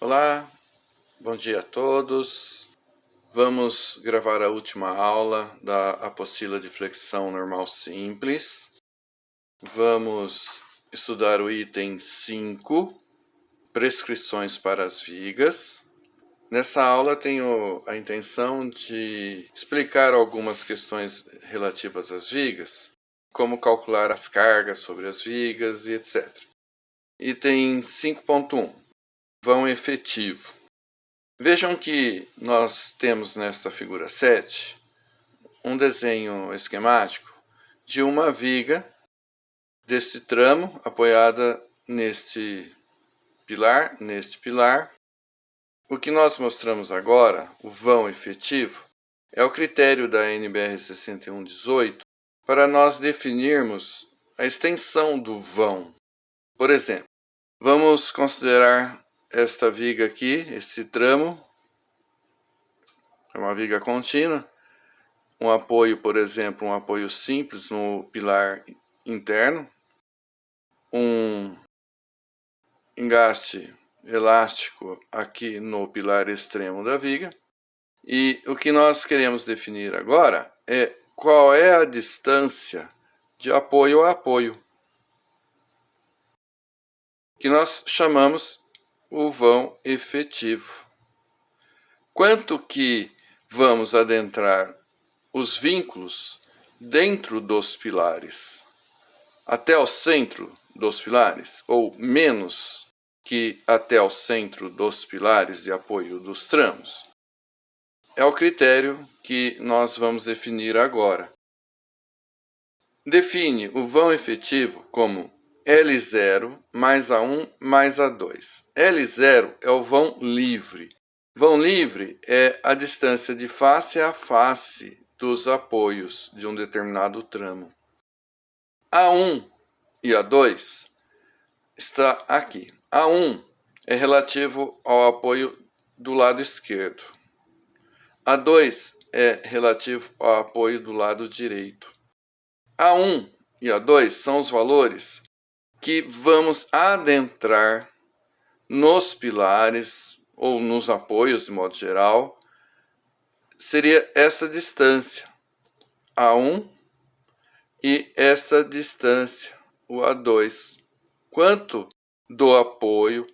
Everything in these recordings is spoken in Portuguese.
Olá, bom dia a todos. Vamos gravar a última aula da apostila de flexão normal simples. Vamos estudar o item 5, prescrições para as vigas. Nessa aula tenho a intenção de explicar algumas questões relativas às vigas, como calcular as cargas sobre as vigas e etc. Item 5.1, vão efetivo. Vejam que nós temos nesta figura 7 um desenho esquemático de uma viga desse tramo apoiada neste pilar. O que nós mostramos agora, o vão efetivo, é o critério da NBR 6118 para nós definirmos a extensão do vão. Por exemplo, vamos considerar esta viga aqui, esse tramo, é uma viga contínua, um apoio, por exemplo, um apoio simples no pilar interno, um engaste elástico aqui no pilar extremo da viga, e o que nós queremos definir agora é qual é a distância de apoio a apoio, que nós chamamos o vão efetivo. Quanto que vamos adentrar os vínculos dentro dos pilares até o centro dos pilares, ou menos que até o centro dos pilares de apoio dos tramos, é o critério que nós vamos definir agora. Define o vão efetivo como L0 mais A1 mais A2. L0 é o vão livre. Vão livre é a distância de face a face dos apoios de um determinado tramo. A1 e A2 está aqui. A1 é relativo ao apoio do lado esquerdo. A2 é relativo ao apoio do lado direito. A1 e A2 são os valores que vamos adentrar nos pilares ou nos apoios de modo geral. Seria essa distância, A1, e essa distância, o A2. Quanto do apoio,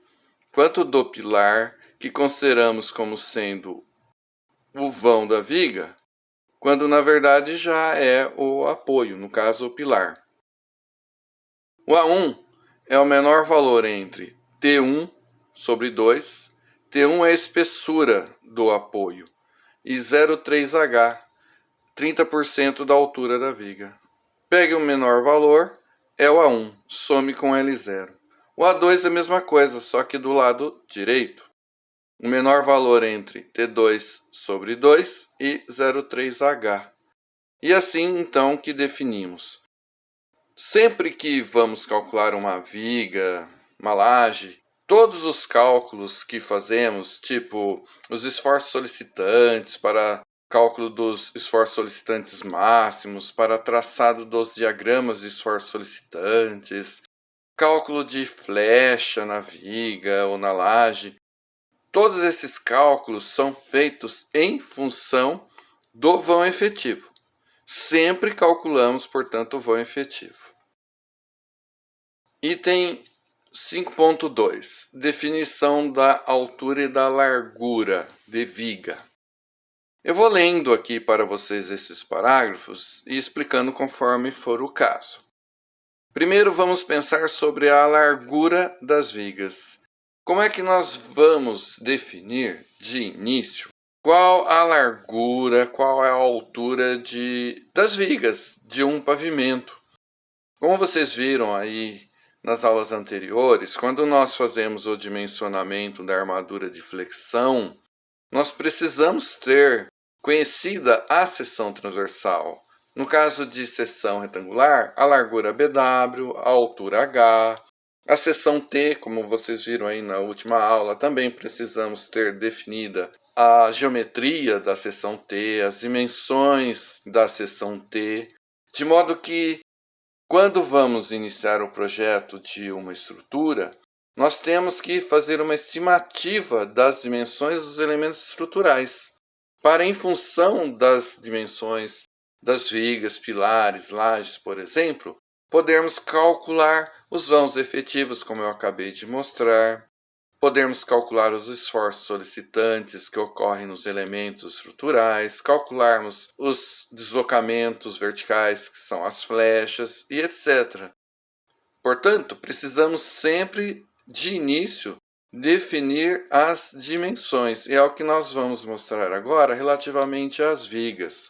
quanto do pilar que consideramos como sendo o vão da viga, quando na verdade já é o apoio, no caso o pilar. O A1 é o menor valor entre T1 sobre 2, T1 é a espessura do apoio, e 0,3H, 30% da altura da viga. Pegue o menor valor, é o A1, some com L0. O A2 é a mesma coisa, só que do lado direito. O menor valor entre T2 sobre 2 e 0,3H. E assim, então, que definimos. Sempre que vamos calcular uma viga, uma laje, todos os cálculos que fazemos, tipo os esforços solicitantes, para cálculo dos esforços solicitantes máximos, para traçado dos diagramas de esforços solicitantes, cálculo de flecha na viga ou na laje, todos esses cálculos são feitos em função do vão efetivo. Sempre calculamos, portanto, o vão efetivo. Item 5.2. Definição da altura e da largura de viga. Eu vou lendo aqui para vocês esses parágrafos e explicando conforme for o caso. Primeiro vamos pensar sobre a largura das vigas. Como é que nós vamos definir de início qual a largura, qual é a altura das vigas de um pavimento? Como vocês viram aí nas aulas anteriores, quando nós fazemos o dimensionamento da armadura de flexão, nós precisamos ter conhecida a seção transversal. No caso de seção retangular, a largura BW, a altura H, a seção T, como vocês viram aí na última aula, também precisamos ter definida a geometria da seção T, as dimensões da seção T, de modo que quando vamos iniciar o projeto de uma estrutura, nós temos que fazer uma estimativa das dimensões dos elementos estruturais, para, em função das dimensões das vigas, pilares, lajes, por exemplo, podermos calcular os vãos efetivos, como eu acabei de mostrar, podemos calcular os esforços solicitantes que ocorrem nos elementos estruturais, calcularmos os deslocamentos verticais, que são as flechas, e etc. Portanto, precisamos sempre, de início, definir as dimensões, e é o que nós vamos mostrar agora relativamente às vigas.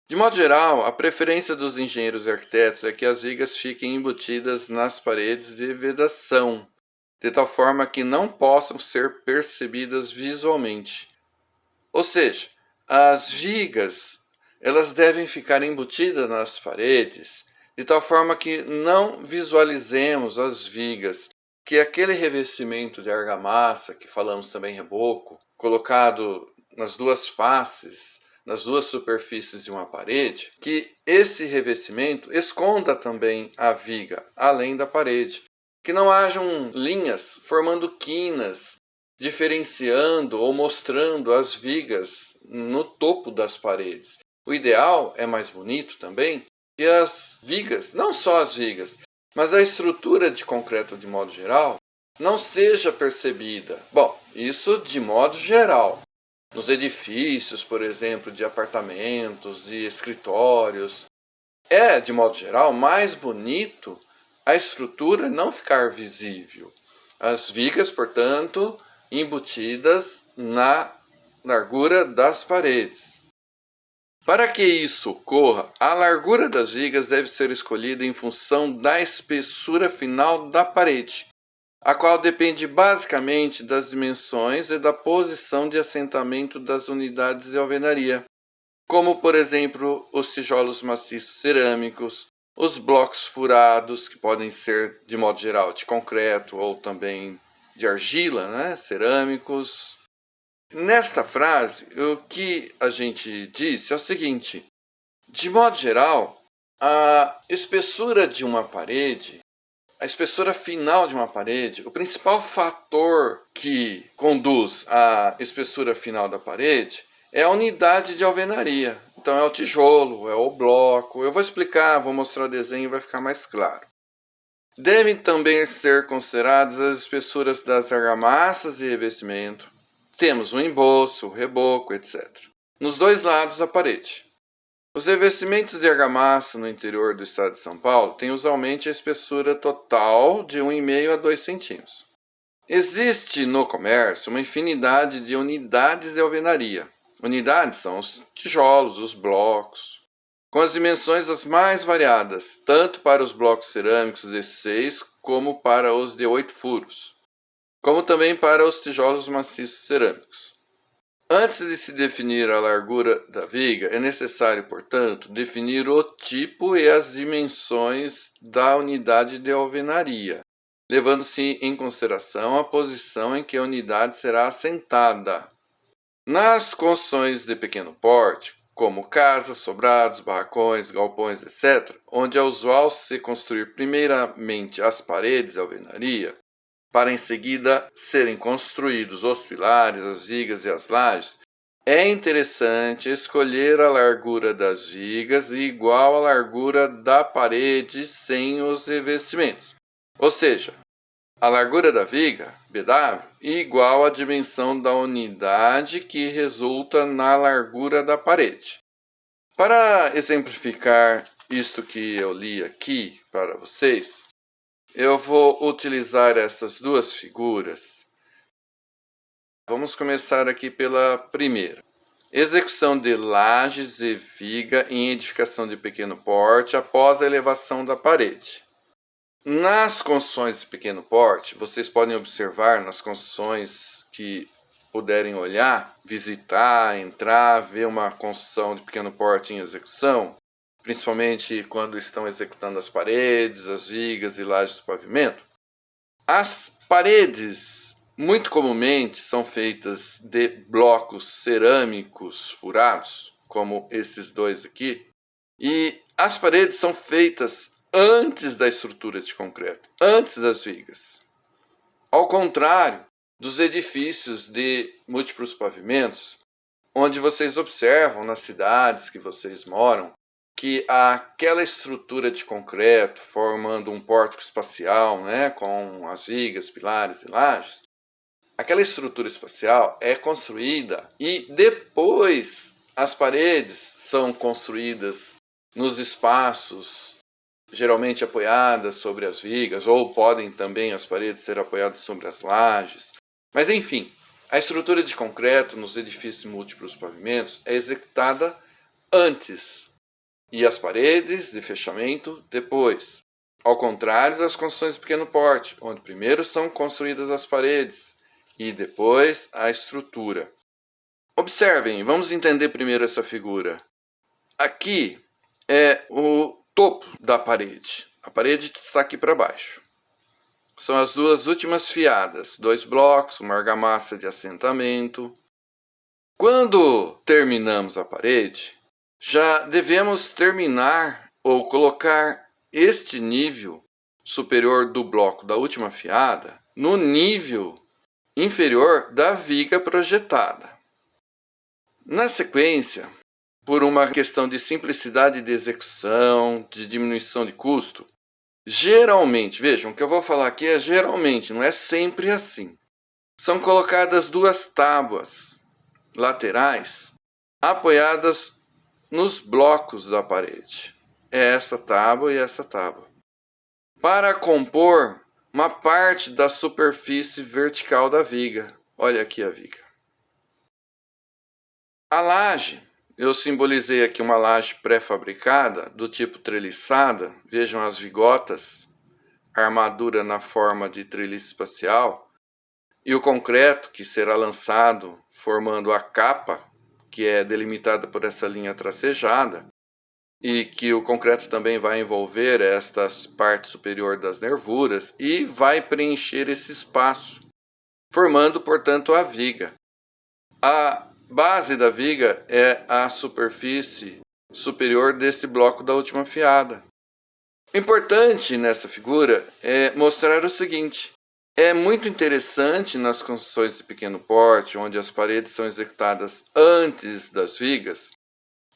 De modo geral, a preferência dos engenheiros e arquitetos é que as vigas fiquem embutidas nas paredes de vedação, de tal forma que não possam ser percebidas visualmente. Ou seja, as vigas elas devem ficar embutidas nas paredes, de tal forma que não visualizemos as vigas, que aquele revestimento de argamassa, que falamos também reboco, colocado nas duas faces, nas duas superfícies de uma parede, que esse revestimento esconda também a viga, além da parede. Que não hajam linhas formando quinas, diferenciando ou mostrando as vigas no topo das paredes. O ideal é mais bonito também que as vigas, não só as vigas, mas a estrutura de concreto de modo geral, não seja percebida. Bom, isso de modo geral. Nos edifícios, por exemplo, de apartamentos, de escritórios, é, de modo geral, mais bonito a estrutura não ficar visível. As vigas, portanto, embutidas na largura das paredes. Para que isso ocorra, a largura das vigas deve ser escolhida em função da espessura final da parede, a qual depende basicamente das dimensões e da posição de assentamento das unidades de alvenaria, como, por exemplo, os tijolos maciços cerâmicos, os blocos furados, que podem ser, de modo geral, de concreto ou também de argila, cerâmicos. Nesta frase, o que a gente disse é o seguinte: de modo geral, a espessura de uma parede, a espessura final de uma parede, o principal fator que conduz à espessura final da parede é a unidade de alvenaria. Então é o tijolo, é o bloco. Eu vou explicar, vou mostrar o desenho e vai ficar mais claro. Devem também ser consideradas as espessuras das argamassas de revestimento. Temos o emboço, o reboco, etc. nos dois lados da parede. Os revestimentos de argamassa no interior do estado de São Paulo têm usualmente a espessura total de 1,5 a 2 centímetros. Existe no comércio uma infinidade de unidades de alvenaria. Unidades são os tijolos, os blocos, com as dimensões as mais variadas, tanto para os blocos cerâmicos de 6 como para os de 8 furos, como também para os tijolos maciços cerâmicos. Antes de se definir a largura da viga, é necessário, portanto, definir o tipo e as dimensões da unidade de alvenaria, levando-se em consideração a posição em que a unidade será assentada. Nas construções de pequeno porte, como casas, sobrados, barracões, galpões, etc., onde é usual se construir primeiramente as paredes de alvenaria, para em seguida serem construídos os pilares, as vigas e as lajes, é interessante escolher a largura das vigas igual à largura da parede sem os revestimentos. Ou seja, a largura da viga, BW, igual à dimensão da unidade que resulta na largura da parede. Para exemplificar isto que eu li aqui para vocês, eu vou utilizar essas duas figuras. Vamos começar aqui pela primeira. Execução de lajes e viga em edificação de pequeno porte após a elevação da parede. Nas construções de pequeno porte, vocês podem observar nas construções que puderem olhar, visitar, entrar, ver uma construção de pequeno porte em execução, principalmente quando estão executando as paredes, as vigas e lajes do pavimento. As paredes, muito comumente, são feitas de blocos cerâmicos furados, como esses dois aqui, e as paredes são feitas antes da estrutura de concreto, antes das vigas. Ao contrário dos edifícios de múltiplos pavimentos, onde vocês observam nas cidades que vocês moram, que aquela estrutura de concreto formando um pórtico espacial, né, com as vigas, pilares e lajes, aquela estrutura espacial é construída e depois as paredes são construídas nos espaços, geralmente apoiadas sobre as vigas, ou podem também as paredes ser apoiadas sobre as lajes. Mas enfim, a estrutura de concreto nos edifícios de múltiplos pavimentos é executada antes e as paredes de fechamento depois. Ao contrário das construções de pequeno porte, onde primeiro são construídas as paredes e depois a estrutura. Observem, vamos entender primeiro essa figura. Aqui é o topo da parede. A parede está aqui para baixo. São as duas últimas fiadas, 2 blocos, uma argamassa de assentamento. Quando terminamos a parede, já devemos terminar ou colocar este nível superior do bloco da última fiada no nível inferior da viga projetada. Na sequência, por uma questão de simplicidade de execução, de diminuição de custo, geralmente, vejam, o que eu vou falar aqui é geralmente, não é sempre assim. São colocadas 2 tábuas laterais apoiadas nos blocos da parede. É essa tábua e essa tábua. Para compor uma parte da superfície vertical da viga. Olha aqui a viga. A laje, eu simbolizei aqui uma laje pré-fabricada do tipo treliçada. Vejam as vigotas, a armadura na forma de treliça espacial e o concreto que será lançado formando a capa, que é delimitada por essa linha tracejada, e que o concreto também vai envolver esta parte superior das nervuras e vai preencher esse espaço, formando, portanto, a viga. A base da viga é a superfície superior desse bloco da última fiada. Importante nessa figura é mostrar o seguinte: é muito interessante nas construções de pequeno porte, onde as paredes são executadas antes das vigas,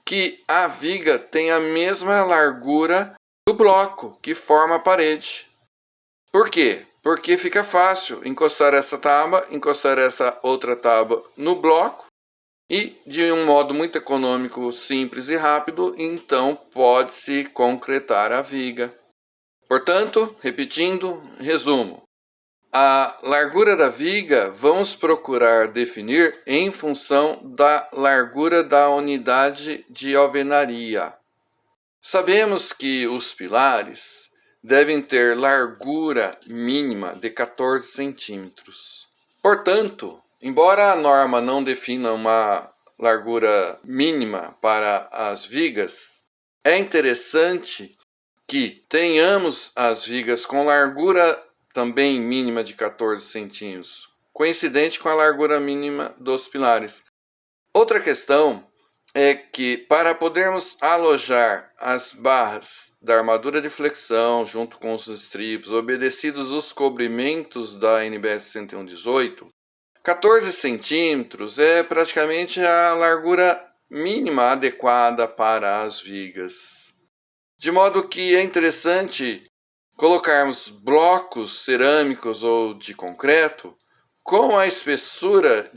que a viga tem a mesma largura do bloco que forma a parede. Por quê? Porque fica fácil encostar essa tábua, encostar essa outra tábua no bloco e, de um modo muito econômico, simples e rápido, então pode-se concretar a viga. Portanto, repetindo, resumo. A largura da viga vamos procurar definir em função da largura da unidade de alvenaria. Sabemos que os pilares devem ter largura mínima de 14 centímetros. Portanto, embora a norma não defina uma largura mínima para as vigas, é interessante que tenhamos as vigas com largura também mínima de 14 centímetros, coincidente com a largura mínima dos pilares. Outra questão é que, para podermos alojar as barras da armadura de flexão junto com os estribos, obedecidos os cobrimentos da NBR 6118, 14 centímetros é praticamente a largura mínima adequada para as vigas. De modo que é interessante colocarmos blocos cerâmicos ou de concreto com a espessura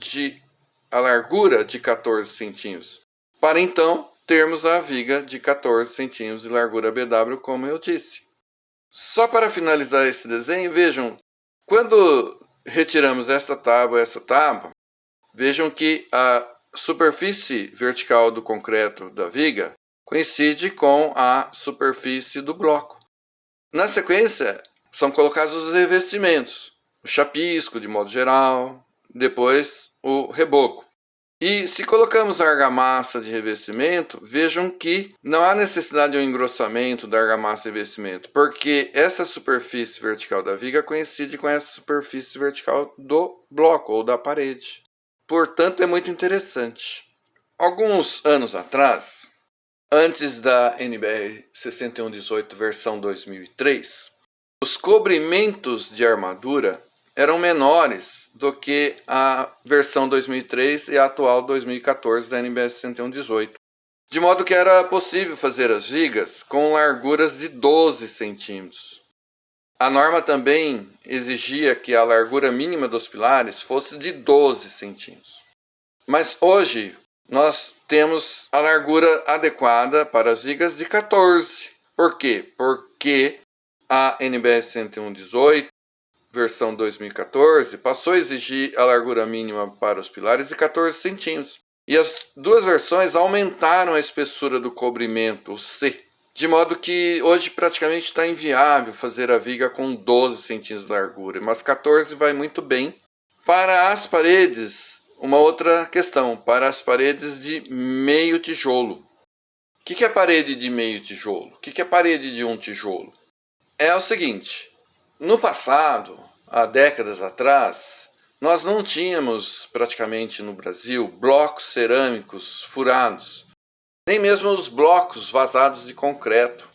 a largura de 14 centímetros, para então termos a viga de 14 centímetros de largura BW, como eu disse. Só para finalizar esse desenho, vejam, quando retiramos essa tábua, vejam que a superfície vertical do concreto da viga coincide com a superfície do bloco. Na sequência, são colocados os revestimentos, o chapisco de modo geral, depois o reboco. E se colocamos a argamassa de revestimento, vejam que não há necessidade de um engrossamento da argamassa de revestimento, porque essa superfície vertical da viga coincide com essa superfície vertical do bloco ou da parede. Portanto, é muito interessante. Alguns anos atrás, antes da NBR 6118 versão 2003, os cobrimentos de armadura eram menores do que a versão 2003 e a atual 2014 da NBS 101/18. De modo que era possível fazer as vigas com larguras de 12 centímetros. A norma também exigia que a largura mínima dos pilares fosse de 12 centímetros. Mas hoje nós temos a largura adequada para as vigas de 14. Por quê? Porque a NBS 101/18, versão 2014, passou a exigir a largura mínima para os pilares de 14 centímetros. E as duas versões aumentaram a espessura do cobrimento, o C, de modo que hoje praticamente está inviável fazer a viga com 12 centímetros de largura, mas 14 vai muito bem. Para as paredes, uma outra questão, para as paredes de meio tijolo. O que é parede de meio tijolo? O que é parede de um tijolo? É o seguinte, no passado, há décadas atrás, nós não tínhamos praticamente no Brasil blocos cerâmicos furados, nem mesmo os blocos vazados de concreto.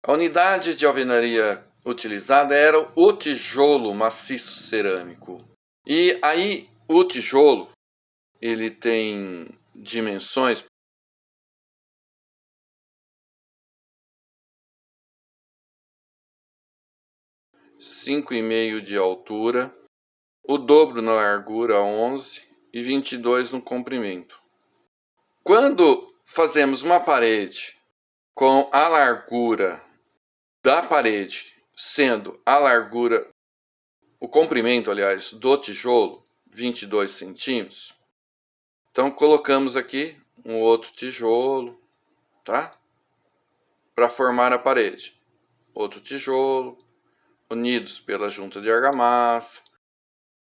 A unidade de alvenaria utilizada era o tijolo maciço cerâmico. E aí o tijolo, ele tem dimensões 5,5 de altura, o dobro na largura 11 e 22 no comprimento. Quando fazemos uma parede com a largura da parede sendo a largura, o comprimento, aliás, do tijolo, 22 centímetros, então colocamos aqui um outro tijolo, tá? Para formar a parede. Outro tijolo, unidos pela junta de argamassa.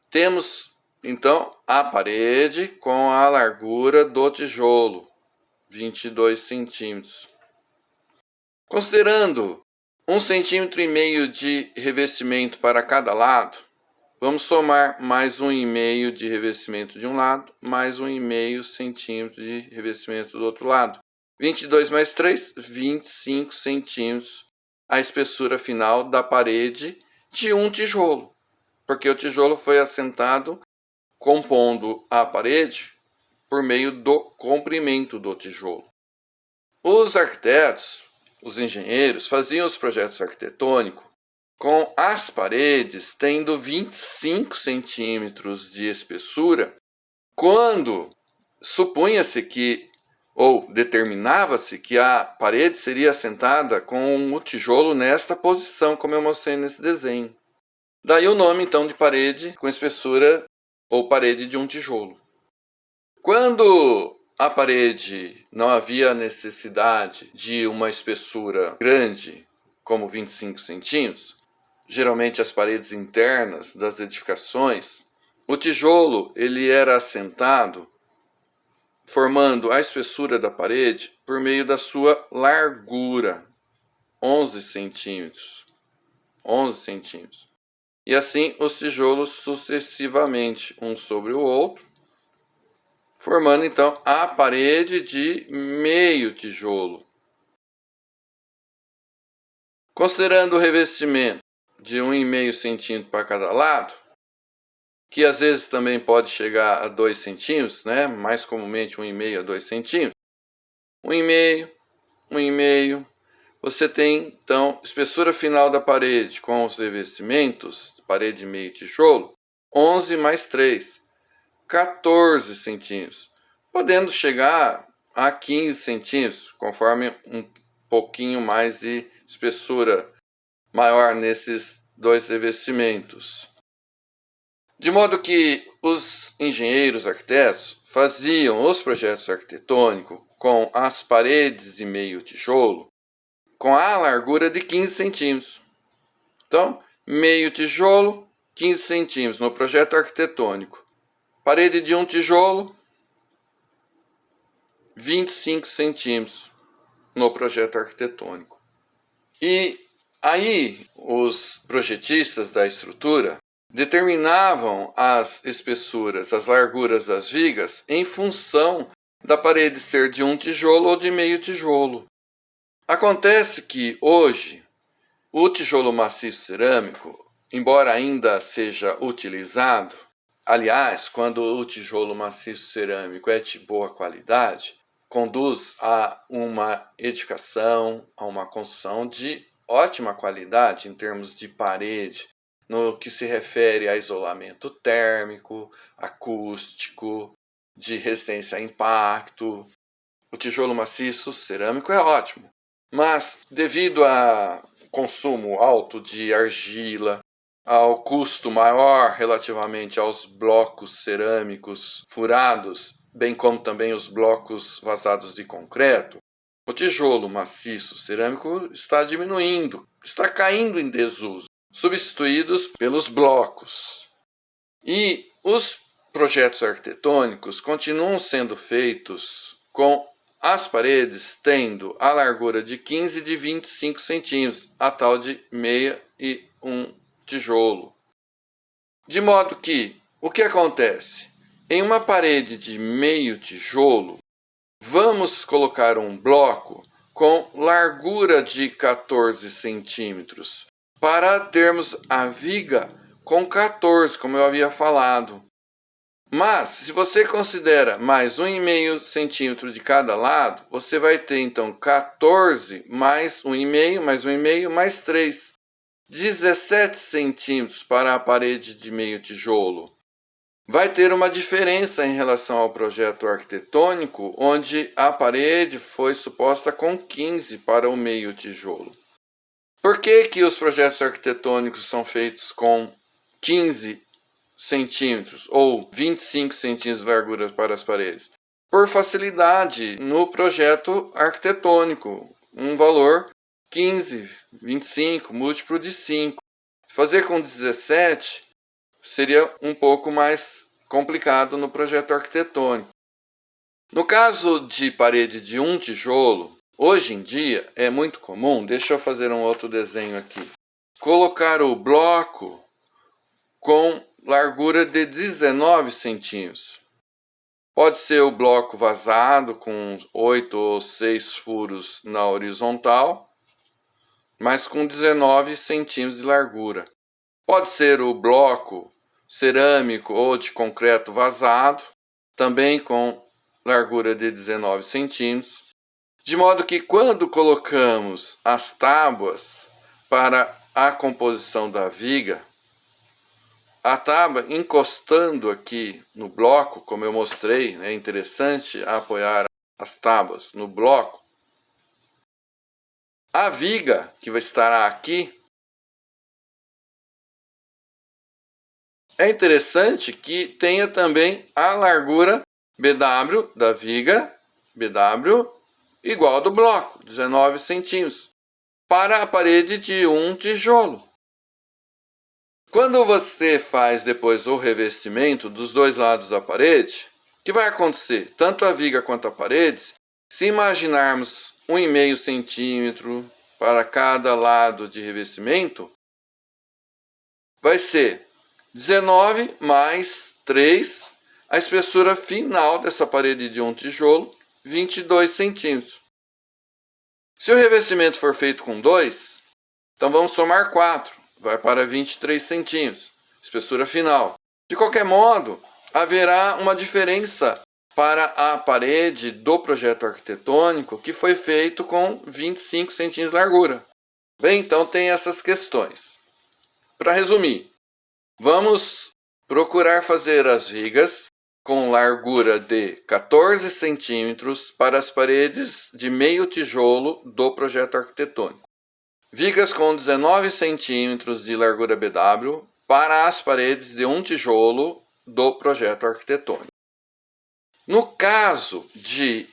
Temos então a parede com a largura do tijolo, 22 centímetros. Considerando 1,5 centímetro de revestimento para cada lado, vamos somar mais 1,5 de revestimento de um lado, mais 1,5 centímetro de revestimento do outro lado. 22 mais 3, 25 centímetros a espessura final da parede de um tijolo, porque o tijolo foi assentado compondo a parede por meio do comprimento do tijolo. Os arquitetos, os engenheiros, faziam os projetos arquitetônicos com as paredes tendo 25 centímetros de espessura, quando supunha-se que, ou determinava-se que a parede seria assentada com o tijolo nesta posição, como eu mostrei nesse desenho. Daí o nome, então, de parede com espessura ou parede de um tijolo. Quando a parede não havia necessidade de uma espessura grande, como 25 centímetros, geralmente as paredes internas das edificações, o tijolo ele era assentado formando a espessura da parede por meio da sua largura, 11 centímetros. 11 centímetros. E assim os tijolos sucessivamente, um sobre o outro, formando então a parede de meio tijolo. Considerando o revestimento de 1,5 centímetro para cada lado, que às vezes também pode chegar a 2 centímetros, né? Mais comumente 1,5 a 2 centímetros, 1,5, 1,5, você tem então espessura final da parede com os revestimentos, parede de meio tijolo, 11 mais 3, 14 centímetros, podendo chegar a 15 centímetros, conforme um pouquinho mais de espessura maior nesses dois revestimentos. De modo que os engenheiros arquitetos faziam os projetos arquitetônicos com as paredes de meio tijolo com a largura de 15 centímetros. Então, meio tijolo, 15 centímetros no projeto arquitetônico. Parede de um tijolo, 25 centímetros no projeto arquitetônico. E aí os projetistas da estrutura determinavam as espessuras, as larguras das vigas em função da parede ser de um tijolo ou de meio tijolo. Acontece que hoje o tijolo maciço cerâmico embora ainda seja utilizado, aliás, quando o tijolo maciço cerâmico é de boa qualidade, conduz a uma edificação, a uma construção de ótima qualidade em termos de parede, no que se refere a isolamento térmico, acústico, de resistência a impacto. O tijolo maciço cerâmico é ótimo, mas devido ao consumo alto de argila, ao custo maior relativamente aos blocos cerâmicos furados, bem como também os blocos vazados de concreto, o tijolo maciço cerâmico está diminuindo, está caindo em desuso, substituídos pelos blocos. E os projetos arquitetônicos continuam sendo feitos com as paredes tendo a largura de 15 e de 25 centímetros, a tal de meia e um tijolo. De modo que, o que acontece? Em uma parede de meio tijolo, vamos colocar um bloco com largura de 14 centímetros, para termos a viga com 14, como eu havia falado. Mas, se você considera mais 1,5 centímetro de cada lado, você vai ter então 14 mais 1,5, mais 1,5, mais 3. 17 centímetros para a parede de meio tijolo. Vai ter uma diferença em relação ao projeto arquitetônico, onde a parede foi suposta com 15 para o meio tijolo. Por que os projetos arquitetônicos são feitos com 15 centímetros ou 25 centímetros de largura para as paredes? Por facilidade no projeto arquitetônico, um valor 15, 25, múltiplo de 5. Fazer com 17 seria um pouco mais complicado no projeto arquitetônico. No caso de parede de um tijolo, hoje em dia é muito comum, deixa eu fazer um outro desenho aqui, colocar o bloco com largura de 19 centímetros. Pode ser o bloco vazado com 8 ou 6 furos na horizontal, mas com 19 centímetros de largura. Pode ser o bloco cerâmico ou de concreto vazado, também com largura de 19 centímetros. De modo que quando colocamos as tábuas para a composição da viga, a tábua encostando aqui no bloco, como eu mostrei, é interessante apoiar as tábuas no bloco. A viga que vai estar aqui, é interessante que tenha também a largura BW da viga, BW igual ao do bloco, 19 centímetros, para a parede de um tijolo. Quando você faz depois o revestimento dos dois lados da parede, o que vai acontecer? Tanto a viga quanto a parede, se imaginarmos 1,5 centímetro para cada lado de revestimento, vai ser 19 mais 3, a espessura final dessa parede de um tijolo, 22 centímetros. Se o revestimento for feito com 2, então vamos somar 4. Vai para 23 centímetros, espessura final. De qualquer modo, haverá uma diferença para a parede do projeto arquitetônico que foi feito com 25 centímetros de largura. Bem, então tem essas questões. Para resumir, vamos procurar fazer as vigas com largura de 14 centímetros para as paredes de meio tijolo do projeto arquitetônico. Vigas com 19 centímetros de largura BW para as paredes de um tijolo do projeto arquitetônico. No caso de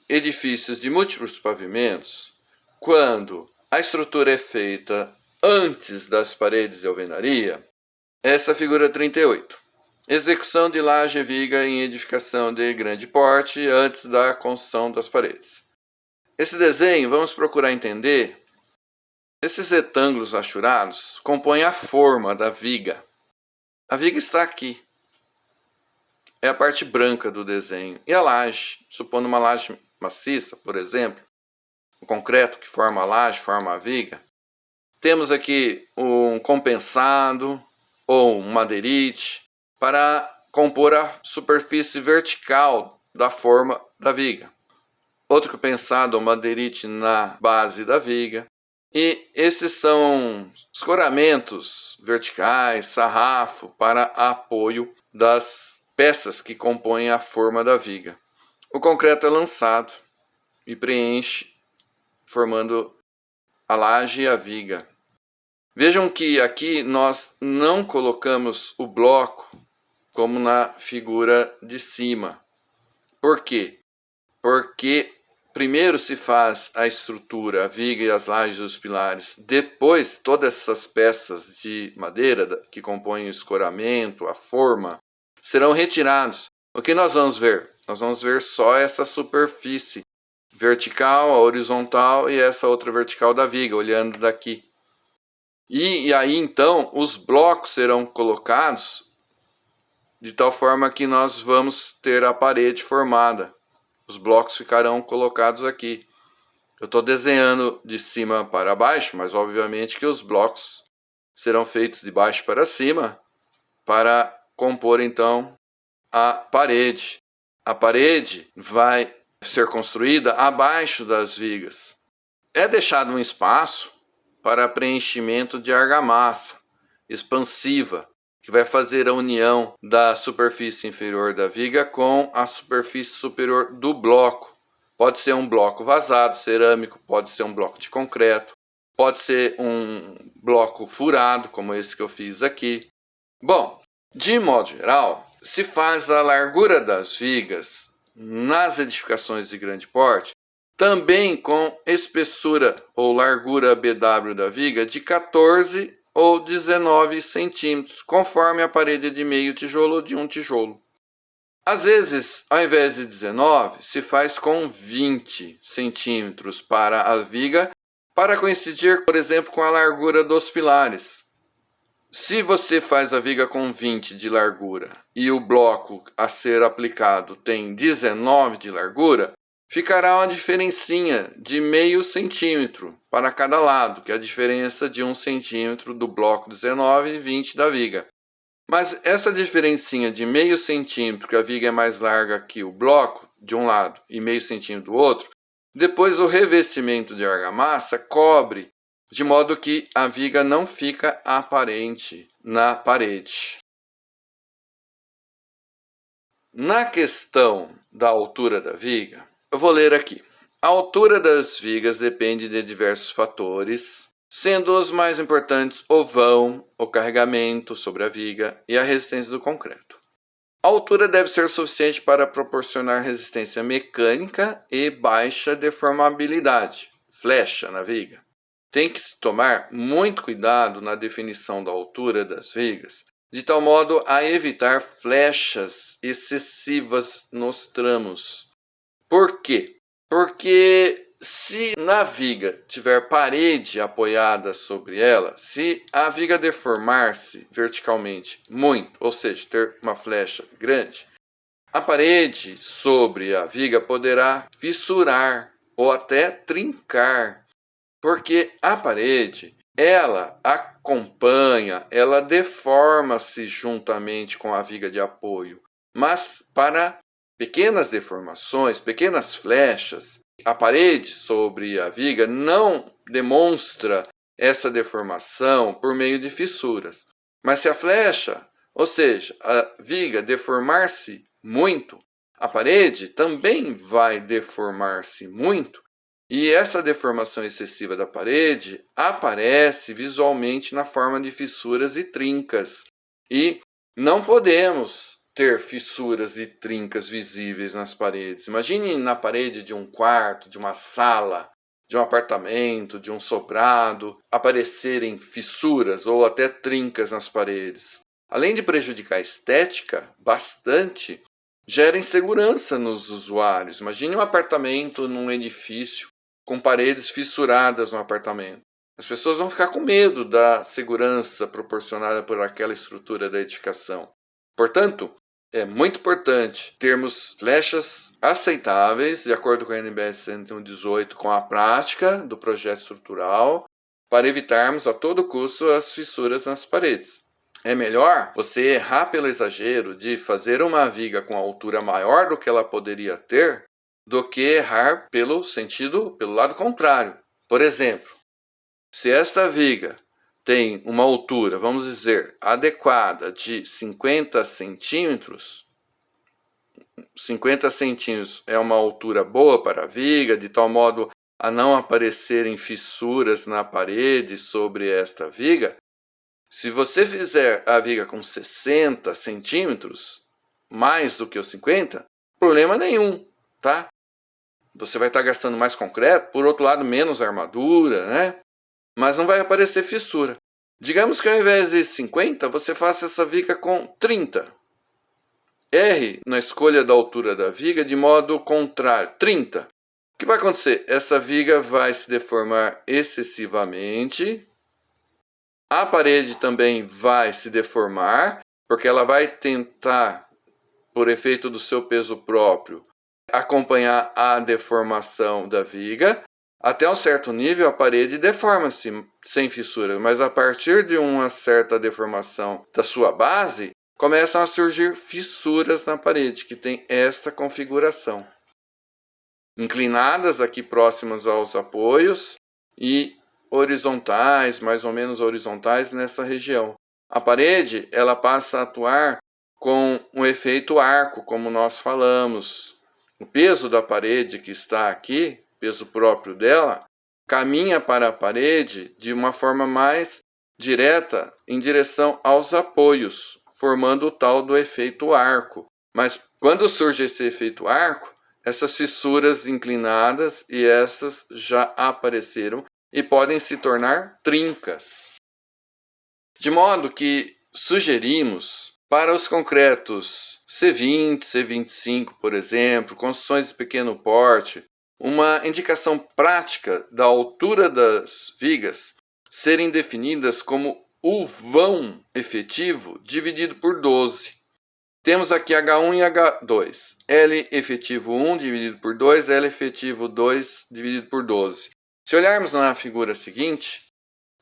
edifícios de múltiplos pavimentos, quando a estrutura é feita antes das paredes de alvenaria, essa figura 38. Execução de laje e viga em edificação de grande porte antes da construção das paredes. Esse desenho, vamos procurar entender. Esses retângulos rachurados compõem a forma da viga. A viga está aqui. É a parte branca do desenho. E a laje, supondo uma laje maciça, por exemplo, o concreto que forma a laje, forma a viga, Temos aqui um compensado ou um madeirite para compor a superfície vertical da forma da viga. Outro compensado ou madeirite na base da viga. E esses são escoramentos verticais, sarrafo para apoio das peças que compõem a forma da viga. O concreto é lançado e preenche, formando a laje e a viga. Vejam que aqui nós não colocamos o bloco como na figura de cima. Por quê? Porque primeiro se faz a estrutura, a viga e as lajes dos pilares. Depois, todas essas peças de madeira que compõem o escoramento, a forma, serão retirados. O que nós vamos ver? Nós vamos ver só essa superfície vertical, a horizontal e essa outra vertical da viga, olhando daqui. E aí então os blocos serão colocados de tal forma que nós vamos ter a parede formada. Os blocos ficarão colocados aqui. Eu estou desenhando de cima para baixo, mas obviamente que os blocos serão feitos de baixo para cima para compor então a parede. A parede vai ser construída abaixo das vigas. É deixado um espaço para preenchimento de argamassa expansiva, que vai fazer a união da superfície inferior da viga com a superfície superior do bloco. Pode ser um bloco vazado, cerâmico, pode ser um bloco de concreto, pode ser um bloco furado, como esse que eu fiz aqui. Bom, de modo geral, se faz a largura das vigas nas edificações de grande porte, também com espessura ou largura BW da viga de 14 ou 19 centímetros, conforme a parede de meio tijolo ou de um tijolo. Às vezes, ao invés de 19, se faz com 20 centímetros para a viga, para coincidir, por exemplo, com a largura dos pilares. Se você faz a viga com 20 de largura e o bloco a ser aplicado tem 19 de largura, ficará uma diferencinha de meio centímetro para cada lado, que é a diferença de 1 centímetro do bloco 19 e 20 da viga. Mas essa diferencinha de meio centímetro, que a viga é mais larga que o bloco de um lado e meio centímetro do outro, depois o revestimento de argamassa cobre, de modo que a viga não fica aparente na parede. Na questão da altura da viga, eu vou ler aqui. A altura das vigas depende de diversos fatores, sendo os mais importantes o vão, o carregamento sobre a viga e a resistência do concreto. A altura deve ser suficiente para proporcionar resistência mecânica e baixa deformabilidade, flecha na viga. Tem que se tomar muito cuidado na definição da altura das vigas, de tal modo a evitar flechas excessivas nos tramos. Por quê? Porque se na viga tiver parede apoiada sobre ela, se a viga deformar-se verticalmente muito, ou seja, ter uma flecha grande, a parede sobre a viga poderá fissurar ou até trincar, porque a parede, ela acompanha, ela deforma-se juntamente com a viga de apoio, mas para pequenas deformações, pequenas flechas, a parede sobre a viga não demonstra essa deformação por meio de fissuras. Mas se a flecha, ou seja, a viga deformar-se muito, a parede também vai deformar-se muito, e essa deformação excessiva da parede aparece visualmente na forma de fissuras e trincas. E não podemos ter fissuras e trincas visíveis nas paredes. Imagine na parede de um quarto, de uma sala, de um apartamento, de um sobrado, aparecerem fissuras ou até trincas nas paredes. Além de prejudicar a estética bastante, gera insegurança nos usuários. Imagine um apartamento num edifício com paredes fissuradas no apartamento. As pessoas vão ficar com medo da segurança proporcionada por aquela estrutura da edificação. Portanto, é muito importante termos flechas aceitáveis, de acordo com a NBS 118, com a prática do projeto estrutural, para evitarmos a todo custo as fissuras nas paredes. É melhor você errar pelo exagero de fazer uma viga com altura maior do que ela poderia ter, do que errar pelo lado contrário. Por exemplo, se esta viga tem uma altura, vamos dizer, adequada de 50 centímetros, 50 centímetros é uma altura boa para a viga, de tal modo a não aparecerem fissuras na parede sobre esta viga. Se você fizer a viga com 60 centímetros, mais do que os 50, problema nenhum, tá? Você vai estar gastando mais concreto, por outro lado, menos armadura, né? Mas não vai aparecer fissura. Digamos que ao invés de 50, você faça essa viga com 30. Erre na escolha da altura da viga de modo contrário, 30. O que vai acontecer? Essa viga vai se deformar excessivamente. A parede também vai se deformar, porque ela vai tentar, por efeito do seu peso próprio, acompanhar a deformação da viga. Até um certo nível, a parede deforma-se sem fissura, mas a partir de uma certa deformação da sua base, começam a surgir fissuras na parede, que tem esta configuração. Inclinadas aqui próximas aos apoios e horizontais, mais ou menos horizontais nessa região. A parede, ela passa a atuar com um efeito arco, como nós falamos. O peso da parede que está aqui, peso próprio dela, caminha para a parede de uma forma mais direta em direção aos apoios, formando o tal do efeito arco. Mas quando surge esse efeito arco, essas fissuras inclinadas e essas já apareceram e podem se tornar trincas. De modo que sugerimos para os concretos C20, C25, por exemplo, construções de pequeno porte, uma indicação prática da altura das vigas serem definidas como o vão efetivo dividido por 12. Temos aqui H1 e H2. L efetivo 1 dividido por 2, L efetivo 2 dividido por 12. Se olharmos na figura seguinte,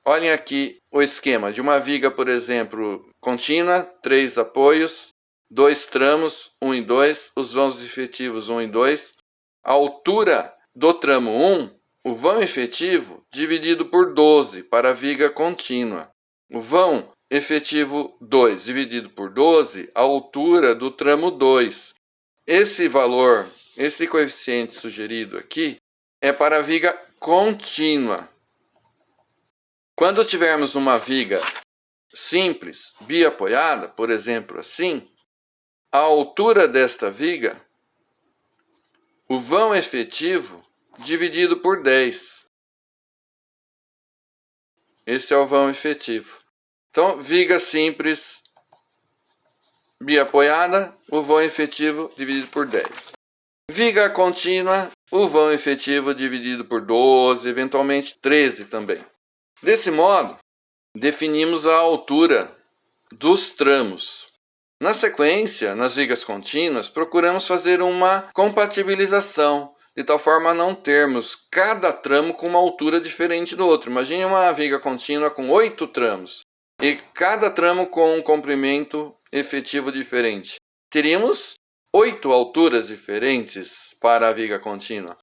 olhem aqui o esquema de uma viga, por exemplo, contínua, 3 apoios, 2 tramos, 1 e 2, os vãos efetivos 1 e 2. A altura do tramo 1, o vão efetivo dividido por 12 para a viga contínua. O vão efetivo 2 dividido por 12, a altura do tramo 2. Esse valor, esse coeficiente sugerido aqui, é para a viga contínua. Quando tivermos uma viga simples, biapoiada, por exemplo assim, a altura desta viga, o vão efetivo dividido por 10. Esse é o vão efetivo. Então, viga simples, biapoiada, o vão efetivo dividido por 10. Viga contínua, o vão efetivo dividido por 12, eventualmente 13 também. Desse modo, definimos a altura dos tramos. Na sequência, nas vigas contínuas, procuramos fazer uma compatibilização, de tal forma a não termos cada tramo com uma altura diferente do outro. Imagine uma viga contínua com 8 tramos, e cada tramo com um comprimento efetivo diferente. Teríamos 8 alturas diferentes para a viga contínua.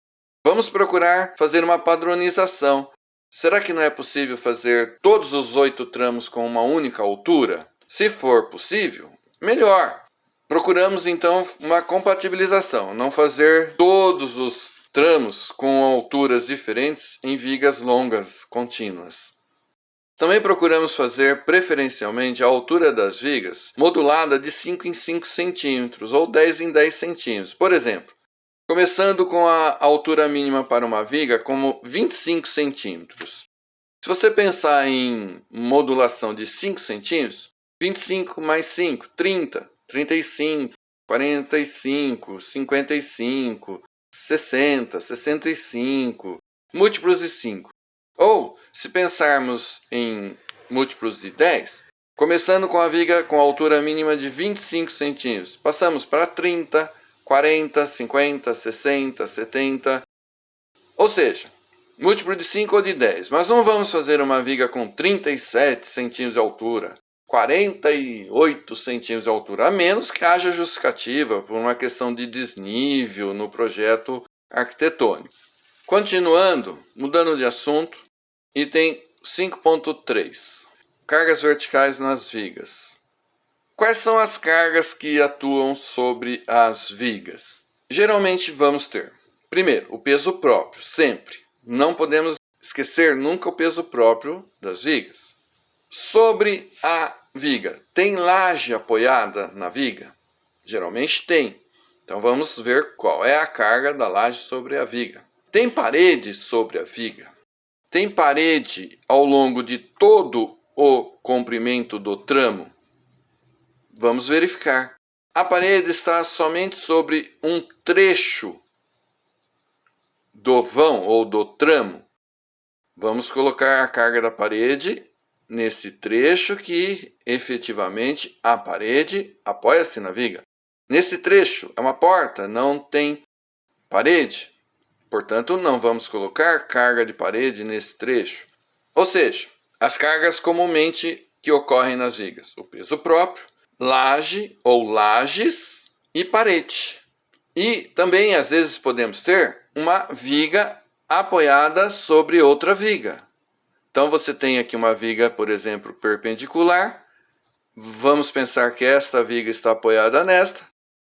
Vamos procurar fazer uma padronização. Será que não é possível fazer todos os 8 tramos com uma única altura? Se for possível, melhor. Procuramos então uma compatibilização, não fazer todos os tramos com alturas diferentes em vigas longas contínuas. Também procuramos fazer preferencialmente a altura das vigas modulada de 5 em 5 centímetros ou 10 em 10 centímetros. Por exemplo, começando com a altura mínima para uma viga como 25 centímetros. Se você pensar em modulação de 5 centímetros, 25 mais 5, 30, 35, 45, 55, 60, 65, múltiplos de 5. Ou, se pensarmos em múltiplos de 10, começando com a viga com altura mínima de 25 centímetros, passamos para 30, 40, 50, 60, 70. Ou seja, múltiplo de 5 ou de 10. Mas não vamos fazer uma viga com 37 centímetros de altura, 48 centímetros de altura, a menos que haja justificativa por uma questão de desnível no projeto arquitetônico. Continuando, mudando de assunto, item 5.3. Cargas verticais nas vigas. Quais são as cargas que atuam sobre as vigas? Geralmente vamos ter, primeiro, o peso próprio, sempre. Não podemos esquecer nunca o peso próprio das vigas. Sobre a viga, tem laje apoiada na viga? Geralmente tem. Então vamos ver qual é a carga da laje sobre a viga. Tem parede sobre a viga? Tem parede ao longo de todo o comprimento do tramo? Vamos verificar. A parede está somente sobre um trecho do vão ou do tramo. Vamos colocar a carga da parede nesse trecho que efetivamente a parede apoia-se na viga. Nesse trecho é uma porta, não tem parede. Portanto, não vamos colocar carga de parede nesse trecho. Ou seja, as cargas comumente que ocorrem nas vigas: o peso próprio, laje ou lajes e parede. E também às vezes podemos ter uma viga apoiada sobre outra viga. Então você tem aqui uma viga, por exemplo, perpendicular. Vamos pensar que esta viga está apoiada nesta.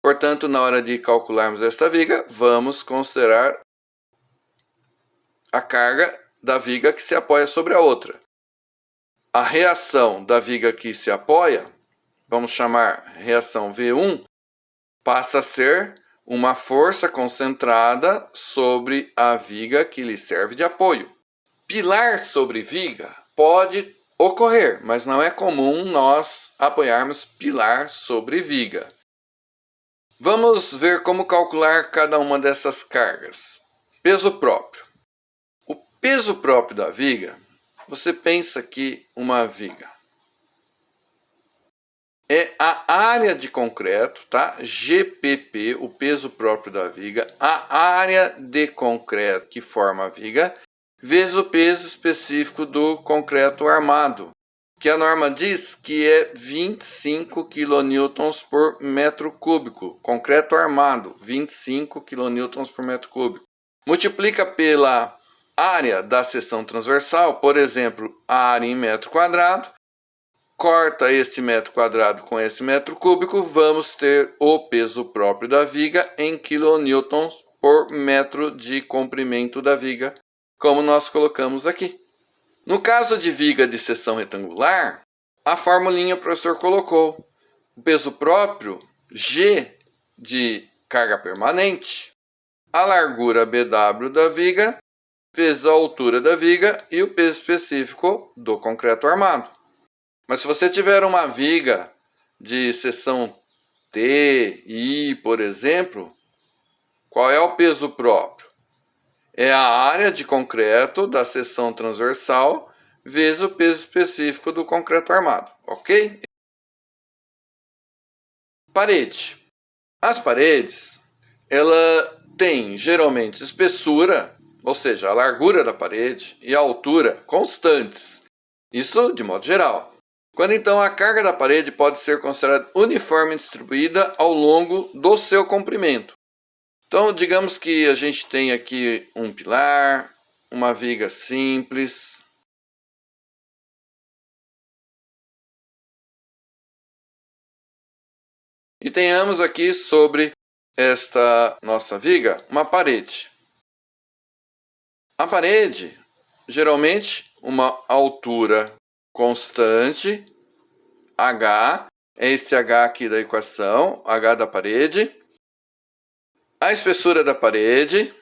Portanto, na hora de calcularmos esta viga, vamos considerar a carga da viga que se apoia sobre a outra. A reação da viga que se apoia, vamos chamar reação V1, passa a ser uma força concentrada sobre a viga que lhe serve de apoio. Pilar sobre viga pode ocorrer, mas não é comum nós apoiarmos pilar sobre viga. Vamos ver como calcular cada uma dessas cargas. Peso próprio. O peso próprio da viga, você pensa que uma viga é a área de concreto, tá? GPP, o peso próprio da viga, a área de concreto que forma a viga, vezes o peso específico do concreto armado, que a norma diz que é 25 kN por metro cúbico. Concreto armado, 25 kN por metro cúbico. Multiplica pela área da seção transversal, por exemplo, a área em metro quadrado, corta esse metro quadrado com esse metro cúbico, vamos ter o peso próprio da viga em quilonewtons por metro de comprimento da viga, como nós colocamos aqui. No caso de viga de seção retangular, a formulinha o professor colocou. O peso próprio, G de carga permanente, a largura BW da viga, vezes a altura da viga e o peso específico do concreto armado. Mas se você tiver uma viga de seção T, I, por exemplo, qual é o peso próprio? É a área de concreto da seção transversal vezes o peso específico do concreto armado, ok? Parede. As paredes, ela tem geralmente espessura, ou seja, a largura da parede e a altura constantes. Isso de modo geral. Quando então a carga da parede pode ser considerada uniforme distribuída ao longo do seu comprimento. Então, digamos que a gente tem aqui um pilar, uma viga simples. E tenhamos aqui sobre esta nossa viga uma parede. A parede, geralmente, uma altura constante, H, é esse H aqui da equação, H da parede. A espessura da parede,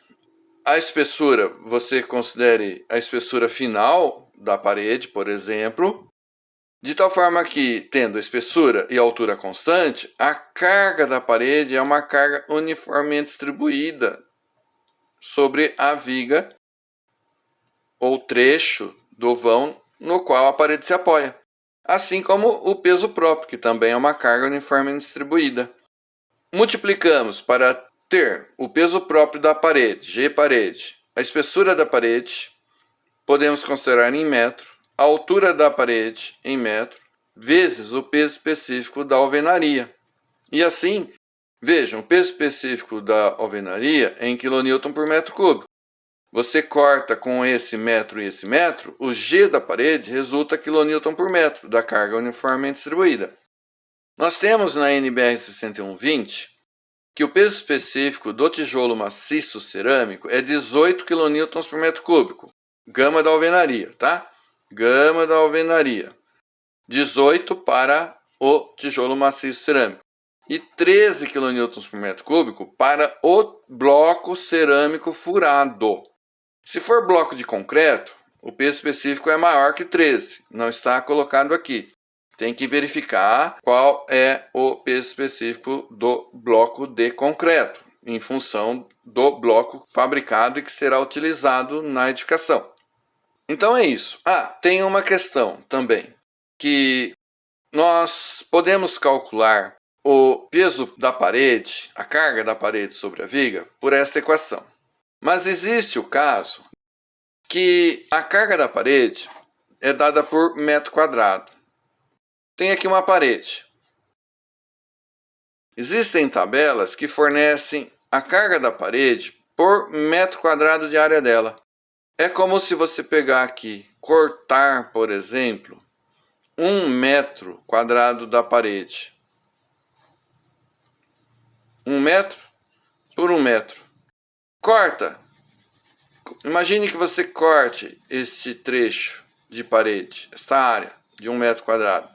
a espessura, você considere a espessura final da parede, por exemplo, de tal forma que, tendo espessura e altura constante, a carga da parede é uma carga uniformemente distribuída sobre a viga ou trecho do vão no qual a parede se apoia, assim como o peso próprio, que também é uma carga uniformemente distribuída. Multiplicamos para ter o peso próprio da parede, G parede, a espessura da parede, podemos considerar em metro, a altura da parede em metro, vezes o peso específico da alvenaria. E assim, vejam, o peso específico da alvenaria é em kN por metro cúbico. Você corta com esse metro e esse metro, o G da parede resulta kN por metro da carga uniformemente distribuída. Nós temos na NBR 6120 que o peso específico do tijolo maciço cerâmico é 18 kN por metro cúbico, gama da alvenaria, tá? Gama da alvenaria. 18 para o tijolo maciço cerâmico e 13 kN por metro cúbico para o bloco cerâmico furado. Se for bloco de concreto, o peso específico é maior que 13, não está colocado aqui. Tem que verificar qual é o peso específico do bloco de concreto, em função do bloco fabricado e que será utilizado na edificação. Então é isso. Tem uma questão também, que nós podemos calcular o peso da parede, a carga da parede sobre a viga, por esta equação. Mas existe o caso que a carga da parede é dada por metro quadrado. Tem aqui uma parede. Existem tabelas que fornecem a carga da parede por metro quadrado de área dela. É como se você pegar aqui, cortar, por exemplo, 1 metro quadrado da parede. 1 metro por 1 metro. Corta. Imagine que você corte este trecho de parede, esta área de 1 metro quadrado.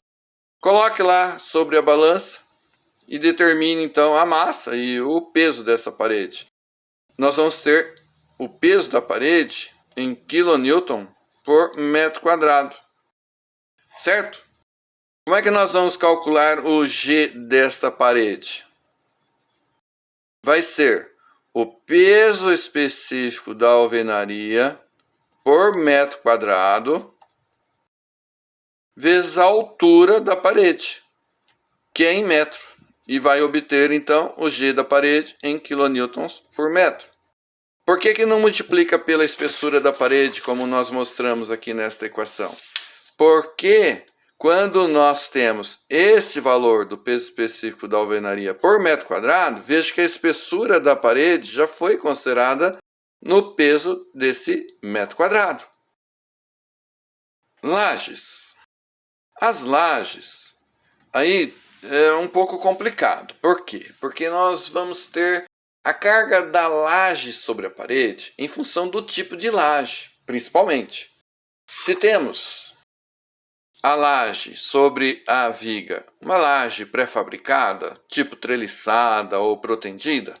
Coloque lá sobre a balança e determine então a massa e o peso dessa parede. Nós vamos ter o peso da parede em kN por metro quadrado. Certo? Como é que nós vamos calcular o G desta parede? Vai ser o peso específico da alvenaria por metro quadrado vezes a altura da parede, que é em metro, e vai obter então o G da parede em kN por metro. Por que não multiplica pela espessura da parede, como nós mostramos aqui nesta equação? Porque quando nós temos este valor do peso específico da alvenaria por metro quadrado, veja que a espessura da parede já foi considerada no peso desse metro quadrado. Lajes. As lajes, aí é um pouco complicado. Por quê? Porque nós vamos ter a carga da laje sobre a parede em função do tipo de laje, principalmente. Se temos a laje sobre a viga, uma laje pré-fabricada, tipo treliçada ou protendida,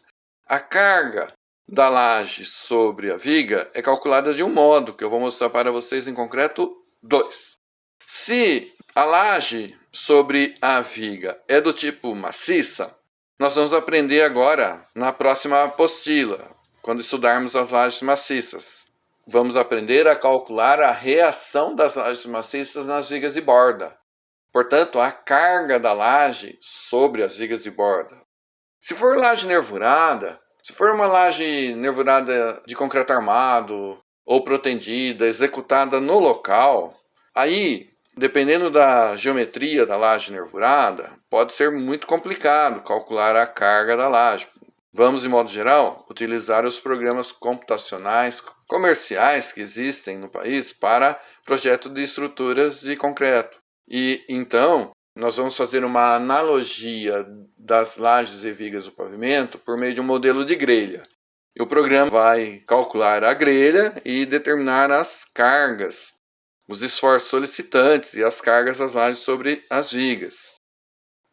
a carga da laje sobre a viga é calculada de um modo, que eu vou mostrar para vocês em concreto 2. Se a laje sobre a viga é do tipo maciça, nós vamos aprender agora na próxima apostila, quando estudarmos as lajes maciças. Vamos aprender a calcular a reação das lajes maciças nas vigas de borda. Portanto, a carga da laje sobre as vigas de borda. Se for laje nervurada, se for uma laje nervurada de concreto armado ou protendida, executada no local, aí, dependendo da geometria da laje nervurada, pode ser muito complicado calcular a carga da laje. Vamos, de modo geral, utilizar os programas computacionais comerciais que existem no país para projeto de estruturas de concreto. E então, nós vamos fazer uma analogia das lajes e vigas do pavimento por meio de um modelo de grelha. E o programa vai calcular a grelha e determinar as cargas, os esforços solicitantes e as cargas das lajes sobre as vigas.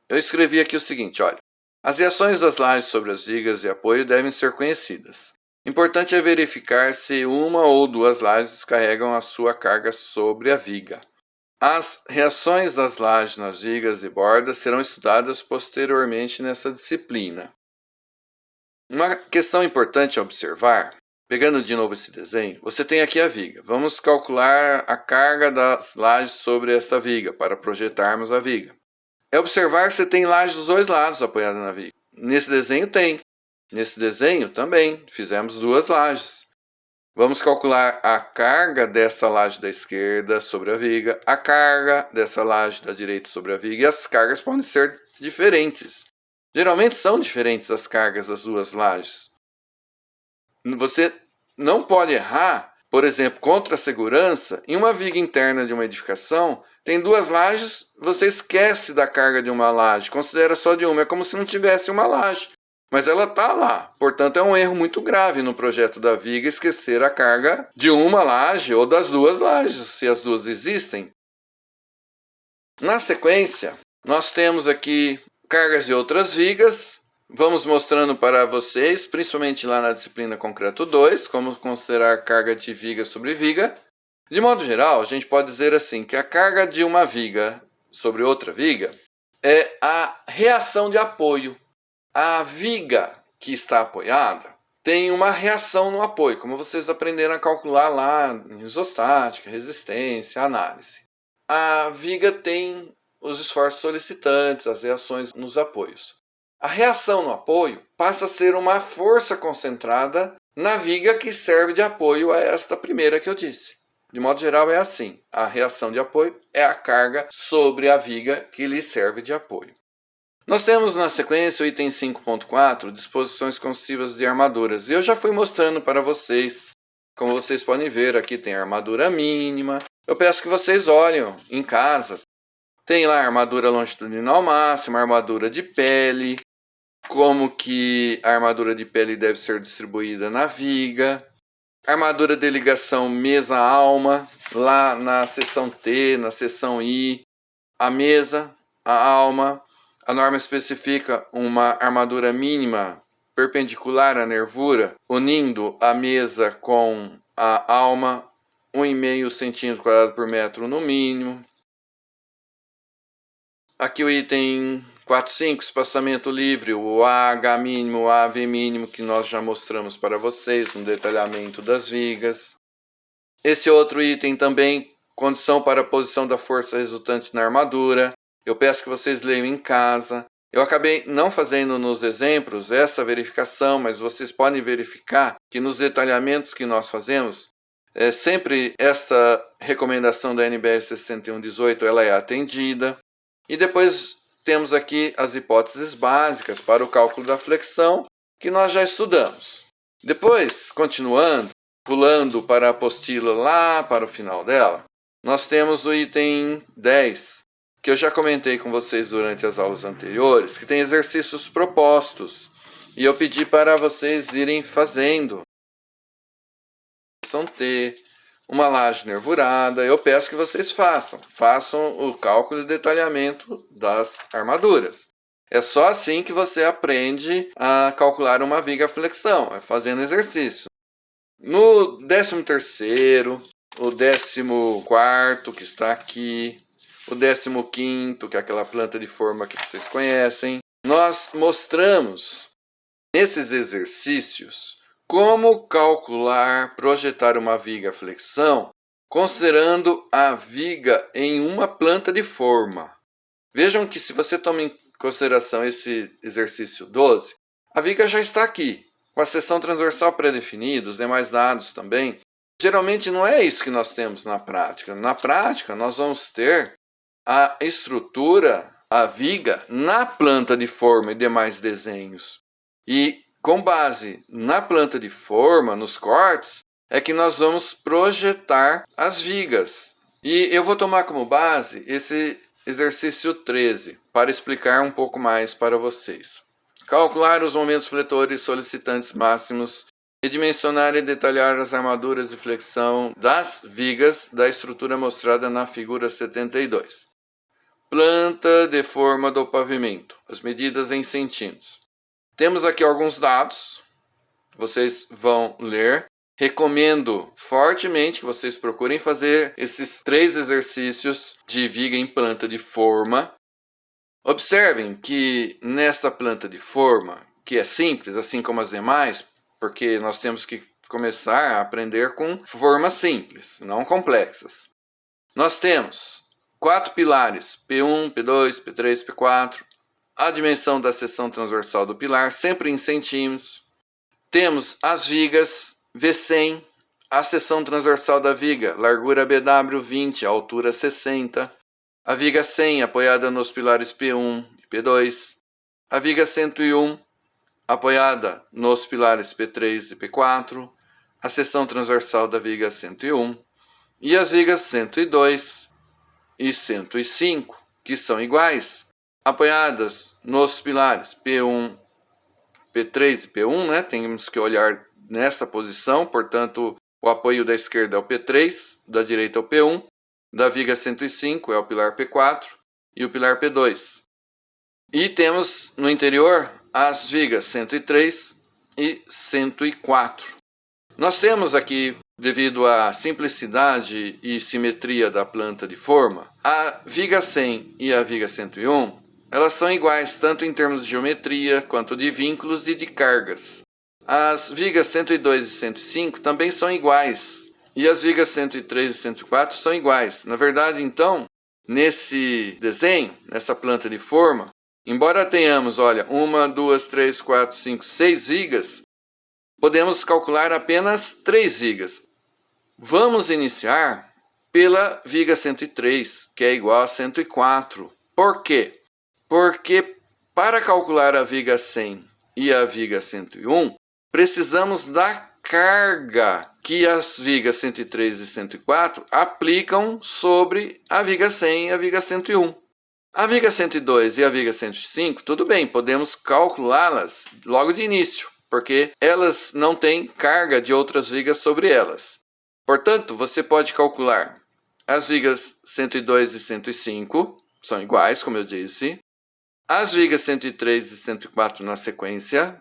Eu escrevi aqui o seguinte, olha. As reações das lajes sobre as vigas de apoio devem ser conhecidas. Importante é verificar se uma ou duas lajes carregam a sua carga sobre a viga. As reações das lajes nas vigas de borda serão estudadas posteriormente nessa disciplina. Uma questão importante a observar, pegando de novo esse desenho, você tem aqui a viga. Vamos calcular a carga das lajes sobre esta viga para projetarmos a viga. É observar se tem laje dos dois lados apoiada na viga. Nesse desenho tem. Nesse desenho também. Fizemos duas lajes. Vamos calcular a carga dessa laje da esquerda sobre a viga, a carga dessa laje da direita sobre a viga, e as cargas podem ser diferentes. Geralmente são diferentes as cargas das duas lajes. Você não pode errar, por exemplo, contra a segurança, em uma viga interna de uma edificação, tem duas lajes, você esquece da carga de uma laje, considera só de uma, é como se não tivesse uma laje. Mas ela está lá, portanto é um erro muito grave no projeto da viga esquecer a carga de uma laje ou das duas lajes, se as duas existem. Na sequência, nós temos aqui cargas de outras vigas. Vamos mostrando para vocês, principalmente lá na disciplina Concreto 2, como considerar carga de viga sobre viga. De modo geral, a gente pode dizer assim, que a carga de uma viga sobre outra viga é a reação de apoio. A viga que está apoiada tem uma reação no apoio, como vocês aprenderam a calcular lá em isostática, resistência, análise. A viga tem os esforços solicitantes, as reações nos apoios. A reação no apoio passa a ser uma força concentrada na viga que serve de apoio a esta primeira que eu disse. De modo geral é assim, a reação de apoio é a carga sobre a viga que lhe serve de apoio. Nós temos na sequência o item 5.4, disposições construtivas de armaduras. E eu já fui mostrando para vocês, como vocês podem ver, aqui tem a armadura mínima. Eu peço que vocês olhem em casa. Tem lá a armadura longitudinal máxima, a armadura de pele, como que a armadura de pele deve ser distribuída na viga, armadura de ligação mesa-alma, lá na seção T, na seção I, a mesa, a alma. A norma especifica uma armadura mínima perpendicular à nervura, unindo a mesa com a alma, 1,5 cm² por metro no mínimo. Aqui o item 4.5, espaçamento livre, o AH mínimo, o AV mínimo, que nós já mostramos para vocês no detalhamento das vigas. Esse outro item também, condição para a posição da força resultante na armadura. Eu peço que vocês leiam em casa. Eu acabei não fazendo nos exemplos essa verificação, mas vocês podem verificar que nos detalhamentos que nós fazemos, sempre esta recomendação da NBR 6118 ela é atendida. E depois temos aqui as hipóteses básicas para o cálculo da flexão, que nós já estudamos. Depois, continuando, pulando para a apostila lá para o final dela, nós temos o item 10, que eu já comentei com vocês durante as aulas anteriores, que tem exercícios propostos. E eu pedi para vocês irem fazendo. São T, uma laje nervurada. Eu peço que vocês façam o cálculo e detalhamento das armaduras. É só assim que você aprende a calcular uma viga flexão, é fazendo exercício. No 13º, o 14º que está aqui, o 15º, que é aquela planta de forma que vocês conhecem, nós mostramos nesses exercícios como calcular, projetar uma viga flexão, considerando a viga em uma planta de forma. Vejam que se você toma em consideração esse exercício 12, a viga já está aqui, com a seção transversal pré-definida, os demais dados também. Geralmente não é isso que nós temos na prática. Na prática, nós vamos ter a estrutura, a viga, na planta de forma e demais desenhos. E com base na planta de forma, nos cortes, é que nós vamos projetar as vigas. E eu vou tomar como base esse exercício 13, para explicar um pouco mais para vocês. Calcular os momentos fletores solicitantes máximos e dimensionar e detalhar as armaduras de flexão das vigas da estrutura mostrada na figura 72. Planta de forma do pavimento, as medidas em centímetros. Temos aqui alguns dados, vocês vão ler. Recomendo fortemente que vocês procurem fazer esses 3 exercícios de viga em planta de forma. Observem que nesta planta de forma, que é simples, assim como as demais, porque nós temos que começar a aprender com formas simples, não complexas. Nós temos 4 pilares, P1, P2, P3, P4, a dimensão da seção transversal do pilar, sempre em centímetros. Temos as vigas V100, a seção transversal da viga, largura BW 20, altura 60. A viga 100 apoiada nos pilares P1 e P2. A viga 101 apoiada nos pilares P3 e P4. A seção transversal da viga 101. E as vigas 102 e 105, que são iguais, apoiadas nos pilares P1, P3 e P1, né? Temos que olhar nesta posição, portanto, o apoio da esquerda é o P3, da direita é o P1, da viga 105 é o pilar P4 e o pilar P2. E temos no interior as vigas 103 e 104. Nós temos aqui, devido à simplicidade e simetria da planta de forma, a viga 100 e a viga 101, elas são iguais tanto em termos de geometria quanto de vínculos e de cargas. As vigas 102 e 105 também são iguais, e as vigas 103 e 104 são iguais. Na verdade, então, nesse desenho, nessa planta de forma, embora tenhamos, olha, 1, 2, 3, 4, 5, 6 vigas, podemos calcular apenas 3 vigas. Vamos iniciar pela viga 103, que é igual a 104. Por quê? Porque para calcular a viga 100 e a viga 101, precisamos da carga que as vigas 103 e 104 aplicam sobre a viga 100 e a viga 101. A viga 102 e a viga 105, tudo bem, podemos calculá-las logo de início, porque elas não têm carga de outras vigas sobre elas. Portanto, você pode calcular as vigas 102 e 105, são iguais, como eu disse, as vigas 103 e 104 na sequência,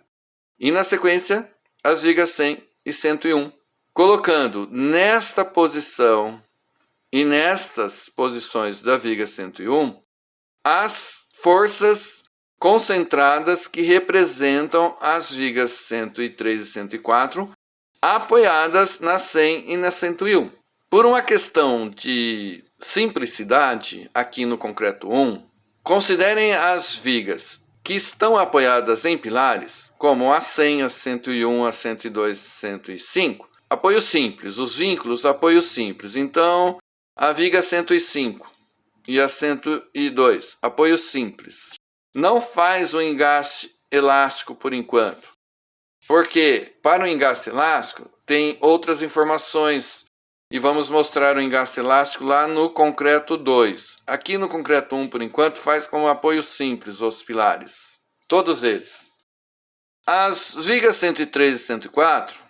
e na sequência as vigas 100 e 101. Colocando nesta posição e nestas posições da viga 101, as forças concentradas que representam as vigas 103 e 104, apoiadas na 100 e na 101. Por uma questão de simplicidade, aqui no concreto 1, considerem as vigas que estão apoiadas em pilares, como a 100, a 101, a 102, 105, apoio simples, os vínculos, apoio simples. Então, a viga 105 e a 102, apoio simples. Não faz o engaste elástico por enquanto, porque para o engaste elástico tem outras informações e vamos mostrar o engaste elástico lá no concreto 2. Aqui no concreto 1, por enquanto, faz como apoio simples os pilares, todos eles. As vigas 103 e 104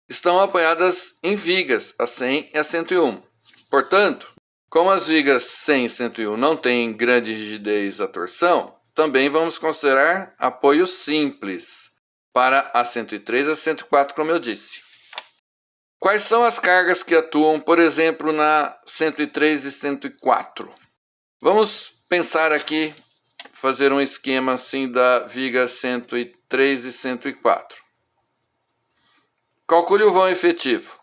estão apoiadas em vigas, a 100 e a 101. Portanto, como as vigas 100 e 101 não têm grande rigidez à torção, também vamos considerar apoio simples para a 103 e a 104, como eu disse. Quais são as cargas que atuam, por exemplo, na 103 e 104? Vamos pensar aqui, fazer um esquema assim da viga 103 e 104. Calcule o vão efetivo.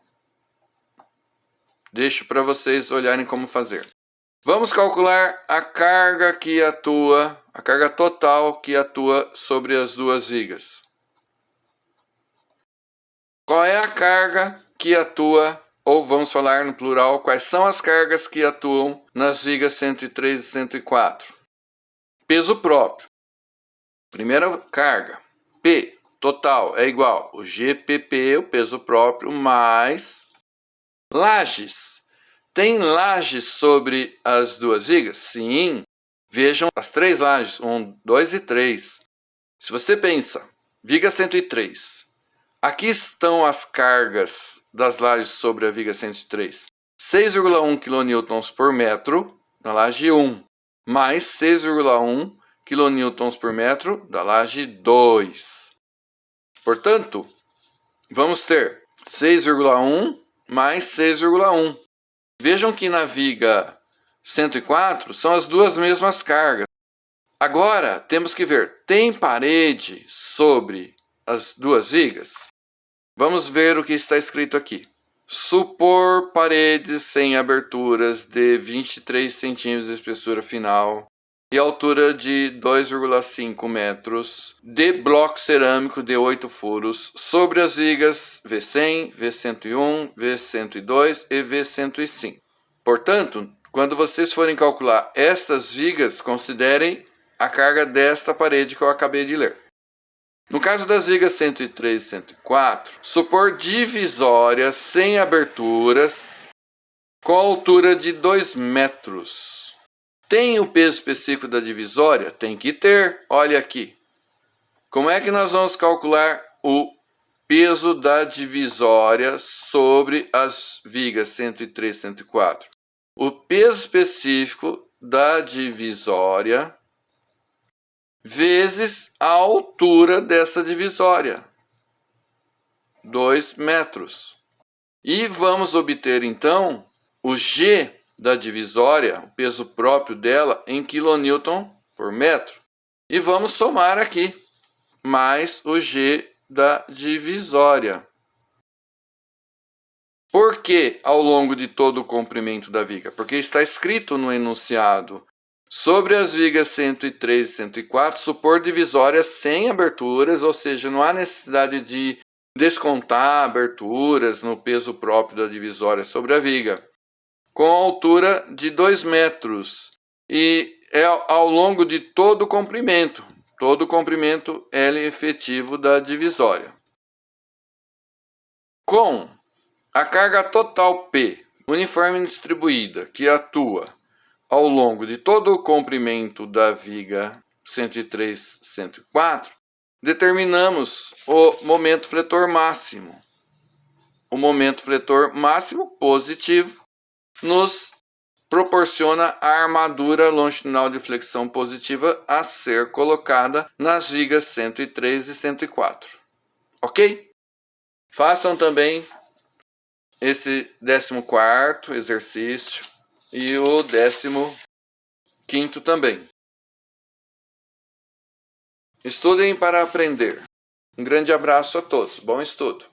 Deixo para vocês olharem como fazer. Vamos calcular a carga que atua, a carga total que atua sobre as duas vigas. Qual é a carga que atua, ou vamos falar no plural, quais são as cargas que atuam nas vigas 103 e 104? Peso próprio. Primeira carga, P, total, é igual o GPP, o peso próprio, mais lajes. Tem lajes sobre as duas vigas? Sim. Vejam as 3 lajes, 1, 2 e 3. Se você pensa, viga 103. Aqui estão as cargas das lajes sobre a viga 103. 6,1 kN por metro na laje 1, mais 6,1 kN por metro da laje 2. Portanto, vamos ter 6,1 mais 6,1. Vejam que na viga 104 são as duas mesmas cargas. Agora, temos que ver, tem parede sobre as duas vigas? Vamos ver o que está escrito aqui. Supor paredes sem aberturas de 23 centímetros de espessura final, e altura de 2,5 metros de bloco cerâmico de 8 furos sobre as vigas V100, V101, V102 e V105. Portanto, quando vocês forem calcular estas vigas, considerem a carga desta parede que eu acabei de ler. No caso das vigas 103 e 104, supor divisórias sem aberturas com altura de 2 metros. Tem o peso específico da divisória? Tem que ter. Olha aqui. Como é que nós vamos calcular o peso da divisória sobre as vigas 103 e 104? O peso específico da divisória vezes a altura dessa divisória, 2 metros. E vamos obter então o G da divisória, o peso próprio dela, em quilonewton por metro. E vamos somar aqui, mais o G da divisória. Por que ao longo de todo o comprimento da viga? Porque está escrito no enunciado: sobre as vigas 103 e 104, supor divisórias sem aberturas, ou seja, não há necessidade de descontar aberturas no peso próprio da divisória sobre a viga, com altura de 2 metros, e é ao longo de todo o comprimento L efetivo da divisória. Com a carga total P, uniforme distribuída, que atua ao longo de todo o comprimento da viga 103, 104, determinamos o momento fletor máximo. O momento fletor máximo positivo nos proporciona a armadura longitudinal de flexão positiva a ser colocada nas vigas 103 e 104. Ok? Façam também esse 14º exercício e o 15º também. Estudem para aprender. Um grande abraço a todos. Bom estudo.